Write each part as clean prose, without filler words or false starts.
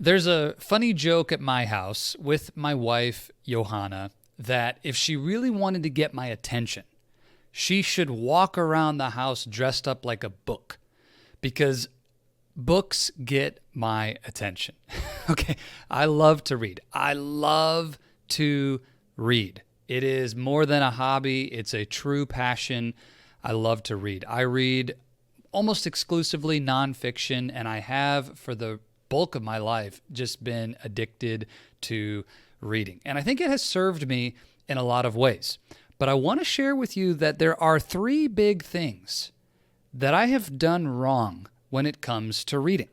There's a funny joke at my house with my wife, Johanna, that if she really wanted to get my attention, she should walk around the house dressed up like a book, because books get my attention. Okay, I love to read. I love to read. It is more than a hobby. It's a true passion. I love to read. I read almost exclusively nonfiction, and I have for the bulk of my life just been addicted to reading. And I think it has served me in a lot of ways. But I want to share with you that there are 3 big things that I have done wrong when it comes to reading.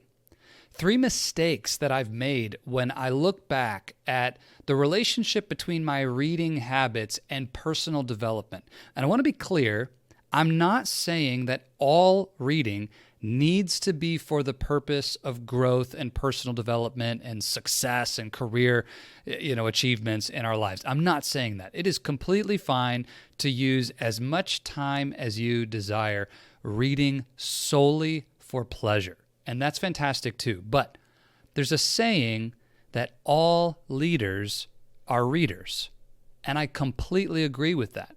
3 mistakes that I've made when I look back at the relationship between my reading habits and personal development. And I want to be clear, I'm not saying that all reading needs to be for the purpose of growth and personal development and success and career, achievements in our lives. I'm not saying that. It is completely fine to use as much time as you desire reading solely for pleasure. And that's fantastic too. But there's a saying that all leaders are readers. And I completely agree with that.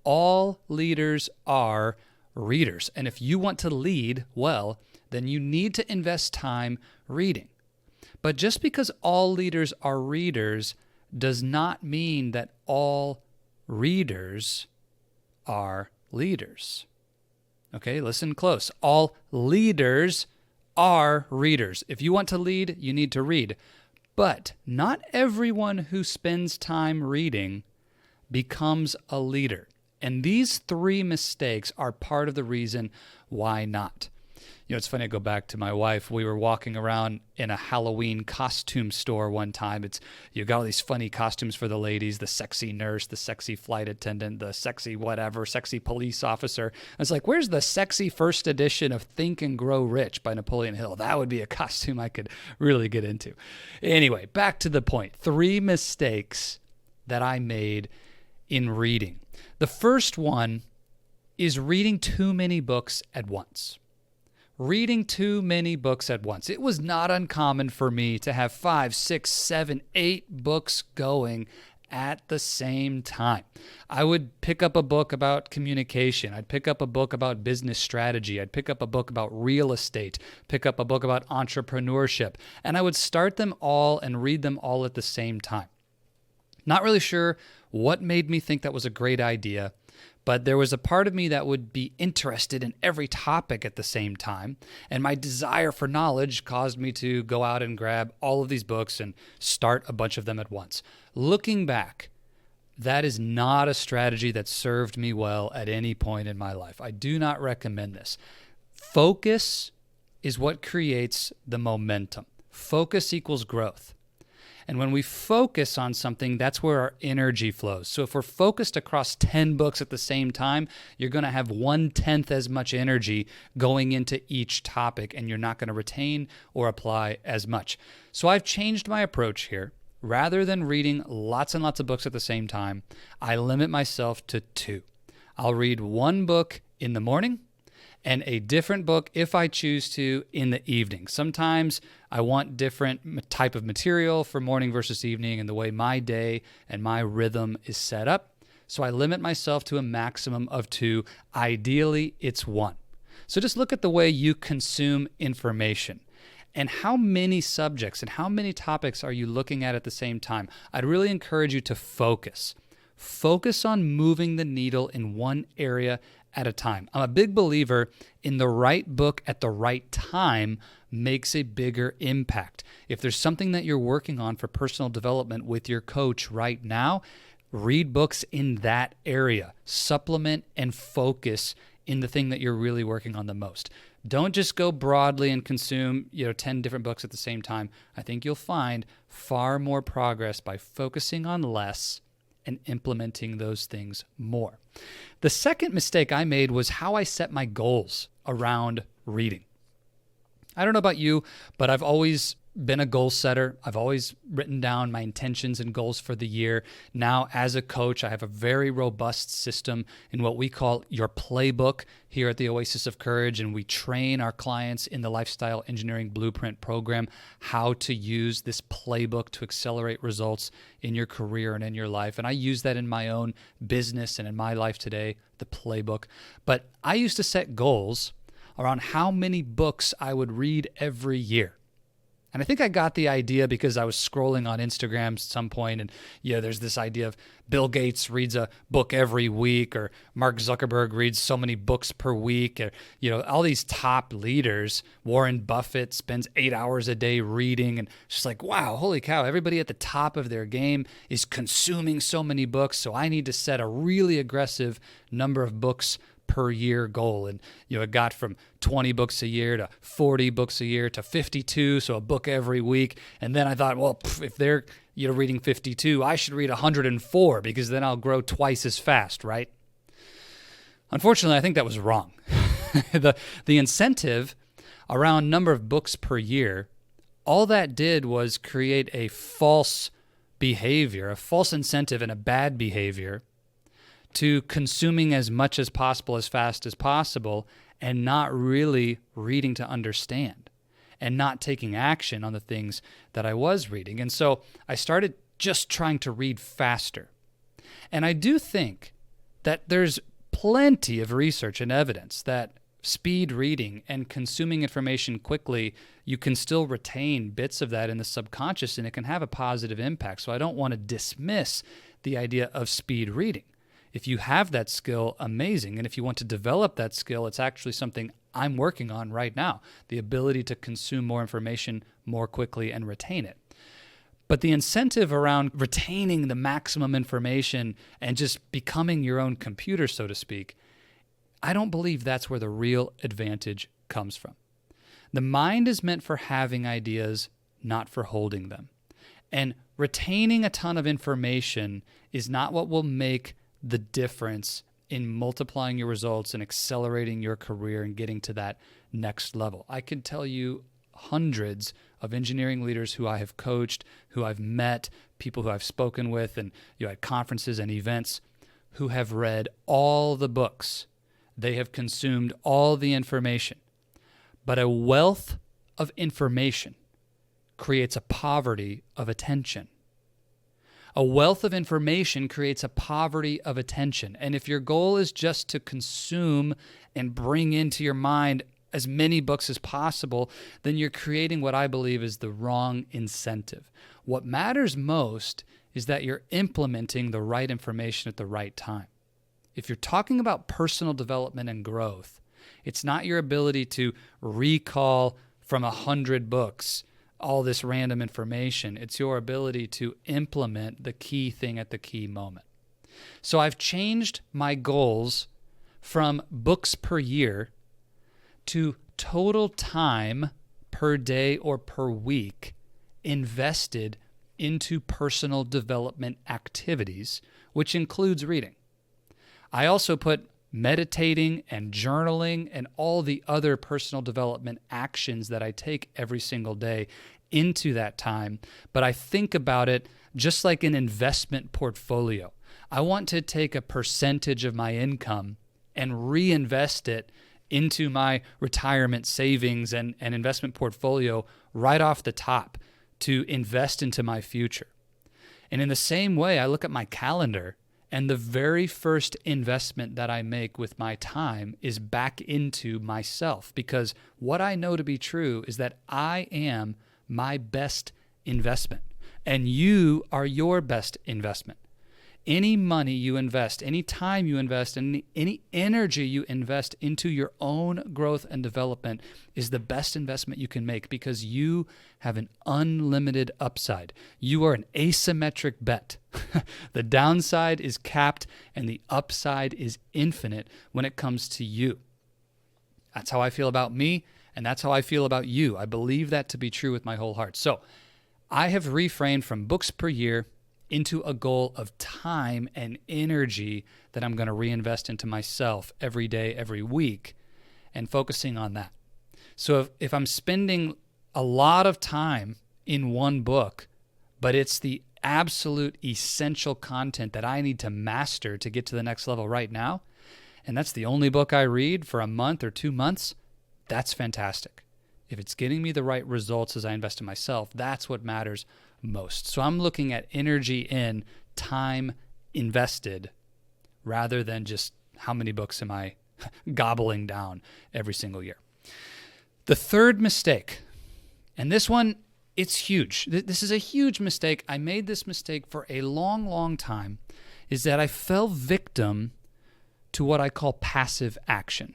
All leaders are readers. And if you want to lead well, then you need to invest time reading. But just because all leaders are readers does not mean that all readers are leaders. Okay, listen close. All leaders are readers. If you want to lead, you need to read. But not everyone who spends time reading becomes a leader. And these 3 mistakes are part of the reason why not. It's funny, I go back to my wife. We were walking around in a Halloween costume store one time. You got all these funny costumes for the ladies, the sexy nurse, the sexy flight attendant, the sexy whatever, sexy police officer. I was like, where's the sexy first edition of Think and Grow Rich by Napoleon Hill? That would be a costume I could really get into. Anyway, back to the point. 3 mistakes that I made in reading. The first one is reading too many books at once. Reading too many books at once. It was not uncommon for me to have 5, 6, 7, 8 books going at the same time. I would pick up a book about communication. I'd pick up a book about business strategy. I'd pick up a book about real estate, pick up a book about entrepreneurship, and I would start them all and read them all at the same time. Not really sure what made me think that was a great idea, but there was a part of me that would be interested in every topic at the same time, and my desire for knowledge caused me to go out and grab all of these books and start a bunch of them at once. Looking back, that is not a strategy that served me well at any point in my life. I do not recommend this. Focus is what creates the momentum. Focus equals growth. And when we focus on something, that's where our energy flows. So if we're focused across 10 books at the same time, you're going to have 1/10 as much energy going into each topic, and you're not going to retain or apply as much. So I've changed my approach here. Rather than reading lots and lots of books at the same time, I limit myself to 2. I'll read 1 book in the morning and a different book, if I choose to, in the evening. Sometimes I want different type of material for morning versus evening and the way my day and my rhythm is set up. So I limit myself to a maximum of 2. Ideally, it's 1. So just look at the way you consume information and how many subjects and how many topics are you looking at the same time. I'd really encourage you to focus. Focus on moving the needle in one area at a time. I'm a big believer in the right book at the right time makes a bigger impact. If there's something that you're working on for personal development with your coach right now, read books in that area. Supplement and focus in the thing that you're really working on the most. Don't just go broadly and consume 10 different books at the same time. I think you'll find far more progress by focusing on less and implementing those things more. The second mistake I made was how I set my goals around reading. I don't know about you, but I've always been a goal setter. I've always written down my intentions and goals for the year. Now, as a coach, I have a very robust system in what we call your playbook here at the Oasis of Courage, and we train our clients in the Lifestyle Engineering Blueprint program how to use this playbook to accelerate results in your career and in your life. And I use that in my own business and in my life today, the playbook. But I used to set goals around how many books I would read every year. And I think I got the idea because I was scrolling on Instagram at some point, and there's this idea of Bill Gates reads a book every week, or Mark Zuckerberg reads so many books per week, or all these top leaders. Warren Buffett spends 8 hours a day reading, and it's just like, wow, holy cow, everybody at the top of their game is consuming so many books, so I need to set a really aggressive number of books per year goal. And it got from 20 books a year to 40 books a year to 52, so a book every week. And then I thought, well, if they're reading 52, I should read 104 because then I'll grow twice as fast, right? Unfortunately, I think that was wrong. The incentive around number of books per year, all that did was create a false behavior, a false incentive and a bad behavior to consuming as much as possible, as fast as possible, and not really reading to understand and not taking action on the things that I was reading. And so I started just trying to read faster. And I do think that there's plenty of research and evidence that speed reading and consuming information quickly, you can still retain bits of that in the subconscious, and it can have a positive impact. So I don't want to dismiss the idea of speed reading. If you have that skill, amazing. And if you want to develop that skill, it's actually something I'm working on right now, the ability to consume more information more quickly and retain it. But the incentive around retaining the maximum information and just becoming your own computer, so to speak, I don't believe that's where the real advantage comes from. The mind is meant for having ideas, not for holding them. And retaining a ton of information is not what will make the difference in multiplying your results and accelerating your career and getting to that next level. I can tell you hundreds of engineering leaders who I have coached, who I've met, people who I've spoken with, and at conferences and events, who have read all the books. They have consumed all the information. But a wealth of information creates a poverty of attention. A wealth of information creates a poverty of attention. And if your goal is just to consume and bring into your mind as many books as possible, then you're creating what I believe is the wrong incentive. What matters most is that you're implementing the right information at the right time. If you're talking about personal development and growth, it's not your ability to recall from 100 books all this random information. It's your ability to implement the key thing at the key moment. So I've changed my goals from books per year to total time per day or per week invested into personal development activities, which includes reading. I also put meditating and journaling and all the other personal development actions that I take every single day into that time. But I think about it just like an investment portfolio. I want to take a percentage of my income and reinvest it into my retirement savings and investment portfolio right off the top to invest into my future. And in the same way, I look at my calendar, and the very first investment that I make with my time is back into myself, because what I know to be true is that I am my best investment, and you are your best investment. Any money you invest, any time you invest, and any energy you invest into your own growth and development is the best investment you can make, because you have an unlimited upside. You are an asymmetric bet. The downside is capped and the upside is infinite when it comes to you. That's how I feel about me, and that's how I feel about you. I believe that to be true with my whole heart. So I have reframed from books per year into a goal of time and energy that I'm going to reinvest into myself every day, every week, and focusing on that. So if I'm spending a lot of time in one book, but it's the absolute essential content that I need to master to get to the next level right now, and that's the only book I read for a month or 2 months, that's fantastic. If it's getting me the right results as I invest in myself, that's what matters most. So I'm looking at energy in time invested rather than just how many books am I gobbling down every single year. The third mistake, and this one, it's huge. This is a huge mistake. I made this mistake for a long, long time, is that I fell victim to what I call passive action.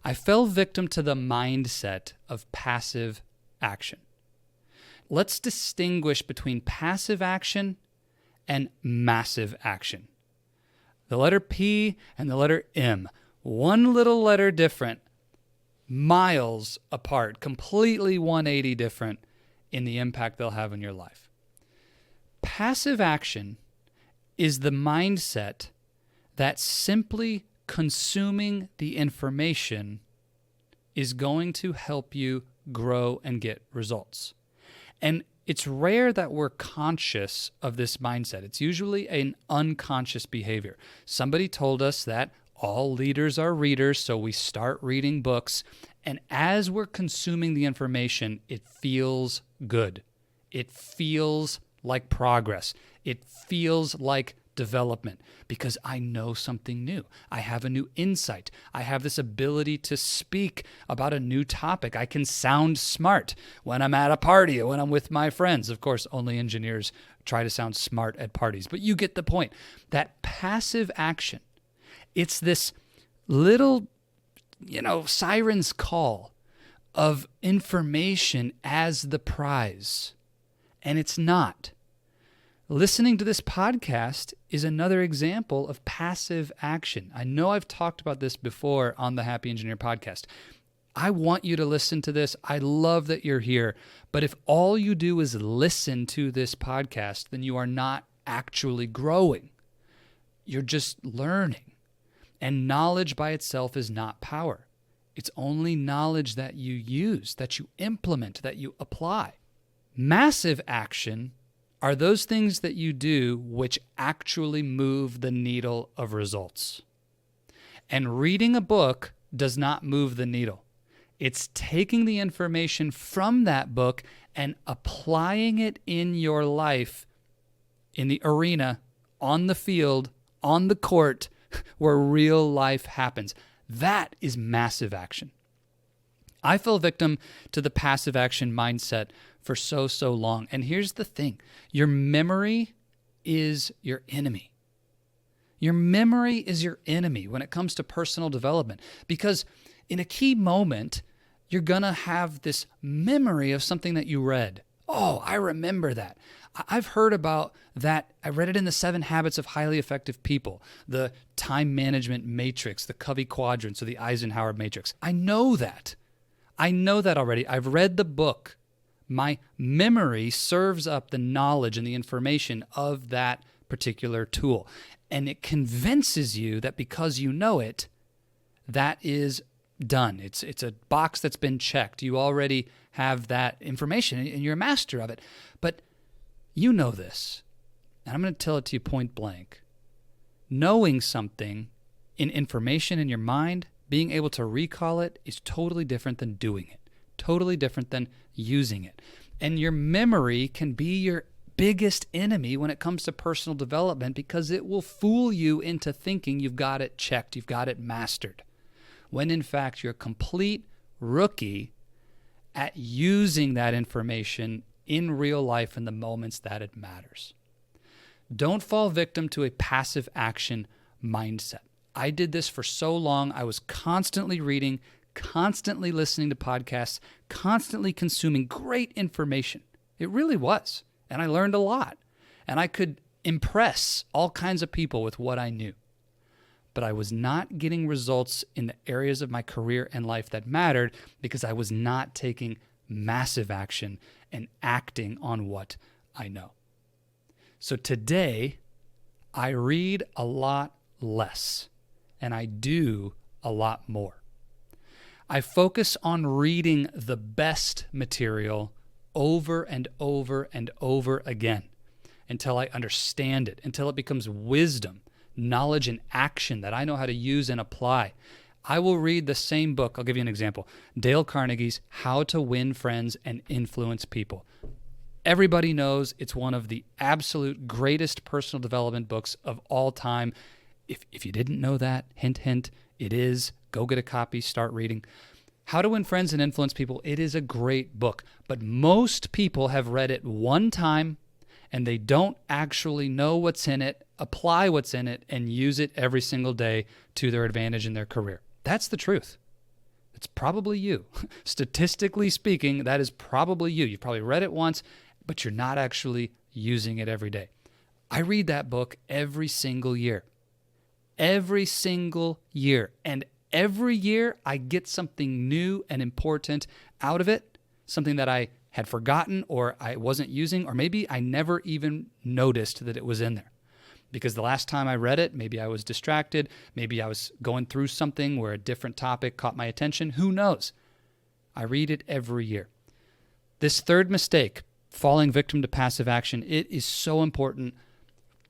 I fell victim to the mindset of passive action. Let's distinguish between passive action and massive action. The letter P and the letter M, one little letter different, miles apart, completely 180 different in the impact they'll have in your life. Passive action is the mindset that simply consuming the information is going to help you grow and get results. And it's rare that we're conscious of this mindset. It's usually an unconscious behavior. Somebody told us that all leaders are readers, so we start reading books, and as we're consuming the information, it feels good. It feels like progress. It feels like development because I know something new. I have a new insight. I have this ability to speak about a new topic. I can sound smart when I'm at a party or when I'm with my friends. Of course, only engineers try to sound smart at parties, but you get the point. That passive action, it's this little, siren's call of information as the prize, and it's not. Listening to this podcast is another example of passive action. I know I've talked about this before on the Happy Engineer podcast. I want you to listen to this. I love that you're here. But if all you do is listen to this podcast, then you are not actually growing. You're just learning. And knowledge by itself is not power. It's only knowledge that you use, that you implement, that you apply. Massive action are those things that you do which actually move the needle of results. And reading a book does not move the needle. It's taking the information from that book and applying it in your life, in the arena, on the field, on the court, where real life happens. That is massive action. I fell victim to the passive action mindset for so long. And here's the thing. Your memory is your enemy. Your memory is your enemy when it comes to personal development, because in a key moment, you're going to have this memory of something that you read. Oh, I remember that. I've heard about that. I read it in the 7 Habits of Highly Effective People, the time management matrix, the Covey quadrants, or the Eisenhower matrix. I know that. I know that already. I've read the book. My memory serves up the knowledge and the information of that particular tool. And it convinces you that because you know it, that is done. It's a box that's been checked. You already have that information and you're a master of it. But you know this, and I'm going to tell it to you point blank. Knowing something in information in your mind, being able to recall it, is totally different than doing it, totally different than using it. And your memory can be your biggest enemy when it comes to personal development, because it will fool you into thinking you've got it checked, you've got it mastered, when in fact you're a complete rookie at using that information in real life in the moments that it matters. Don't fall victim to a passive action mindset. I did this for so long. I was constantly reading, constantly listening to podcasts, constantly consuming great information. It really was. And I learned a lot. And I could impress all kinds of people with what I knew. But I was not getting results in the areas of my career and life that mattered because I was not taking massive action and acting on what I know. So today, I read a lot less and I do a lot more. I focus on reading the best material over and over and over again until I understand it, until it becomes wisdom, knowledge, and action that I know how to use and apply. I will read the same book. I'll give you an example. Dale Carnegie's How to Win Friends and Influence People. Everybody knows it's one of the absolute greatest personal development books of all time. If you didn't know that, hint, hint, it is. Go get a copy, start reading. How to Win Friends and Influence People. It is a great book, but most people have read it one time and they don't actually know what's in it, apply what's in it, and use it every single day to their advantage in their career. That's the truth. It's probably you. Statistically speaking, that is probably you. You've probably read it once, but you're not actually using it every day. I read that book every single year. Every single year. And every year I get something new and important out of it, something that I had forgotten or I wasn't using, or maybe I never even noticed that it was in there. Because the last time I read it, maybe I was distracted, maybe I was going through something where a different topic caught my attention. Who knows? I read it every year. This third mistake, falling victim to passive action, it is so important.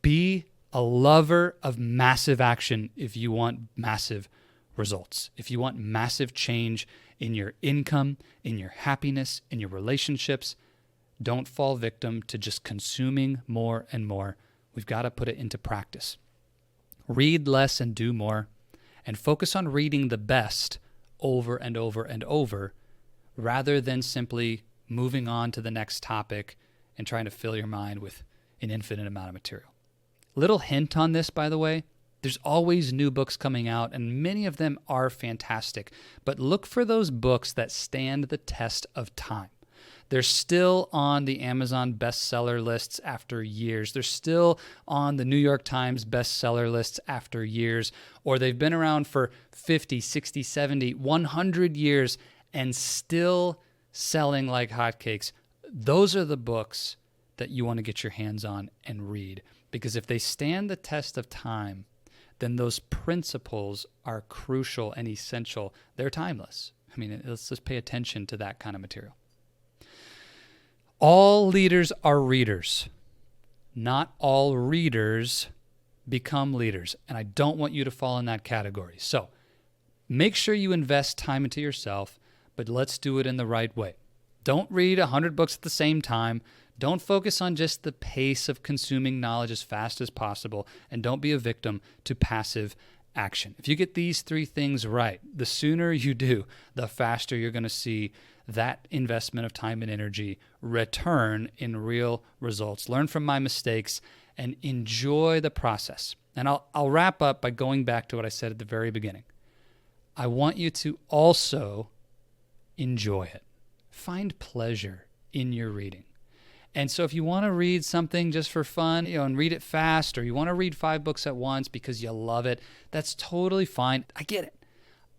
Be a lover of massive action if you want massive results. If you want massive change in your income, in your happiness, in your relationships, don't fall victim to just consuming more and more. We've got to put it into practice. Read less and do more, and focus on reading the best over and over and over, rather than simply moving on to the next topic and trying to fill your mind with an infinite amount of material. Little hint on this, by the way, there's always new books coming out, and many of them are fantastic, but look for those books that stand the test of time. They're still on the Amazon bestseller lists after years. They're still on the New York Times bestseller lists after years, or they've been around for 50, 60, 70, 100 years and still selling like hotcakes. Those are the books that you want to get your hands on and read, because if they stand the test of time, then those principles are crucial and essential. They're timeless. I mean, let's just pay attention to that kind of material. All leaders are readers. Not all readers become leaders. And I don't want you to fall in that category. So make sure you invest time into yourself, but let's do it in the right way. Don't read 100 books at the same time. Don't focus on just the pace of consuming knowledge as fast as possible, and don't be a victim to passive action. If you get these three things right, the sooner you do, the faster you're going to see that investment of time and energy return in real results. Learn from my mistakes and enjoy the process. And I'll wrap up by going back to what I said at the very beginning. I want you to also enjoy it. Find pleasure in your reading. And so if you want to read something just for fun, and read it fast, or you want to read 5 books at once because you love it, that's totally fine. I get it.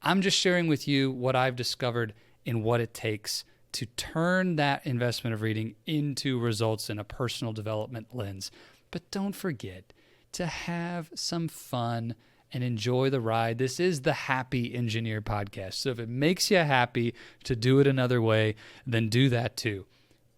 I'm just sharing with you what I've discovered in what it takes to turn that investment of reading into results in a personal development lens. But don't forget to have some fun and enjoy the ride. This is the Happy Engineer podcast. So if it makes you happy to do it another way, then do that too.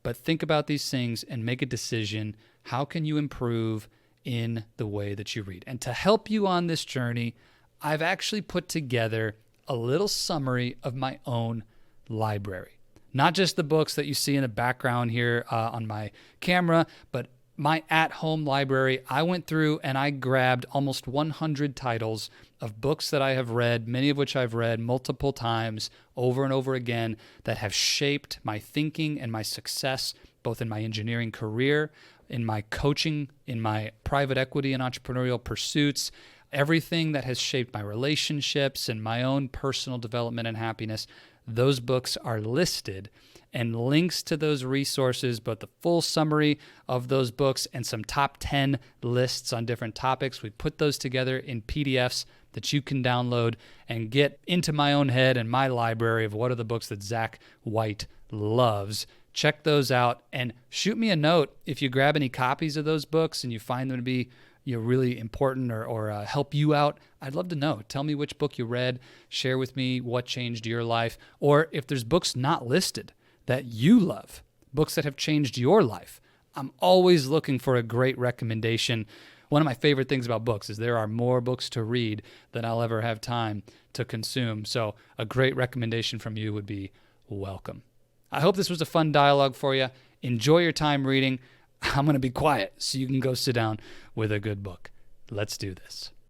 But think about these things and make a decision. How can you improve in the way that you read? And to help you on this journey, I've actually put together a little summary of my own library. Not just the books that you see in the background here on my camera, but my at-home library. I went through and I grabbed almost 100 titles of books that I have read, many of which I've read multiple times over and over again, that have shaped my thinking and my success, both in my engineering career, in my coaching, in my private equity and entrepreneurial pursuits, everything that has shaped my relationships and my own personal development and happiness. Those books are listed, and links to those resources, both the full summary of those books and some top 10 lists on different topics. We put those together in PDFs that you can download and get into my own head and my library of what are the books that Zach White loves. Check those out and shoot me a note if you grab any copies of those books and you find them to be really important or help you out, I'd love to know. Tell me which book you read. Share with me what changed your life. Or if there's books not listed that you love, books that have changed your life, I'm always looking for a great recommendation. One of my favorite things about books is there are more books to read than I'll ever have time to consume. So a great recommendation from you would be welcome. I hope this was a fun dialogue for you. Enjoy your time reading. I'm going to be quiet so you can go sit down with a good book. Let's do this.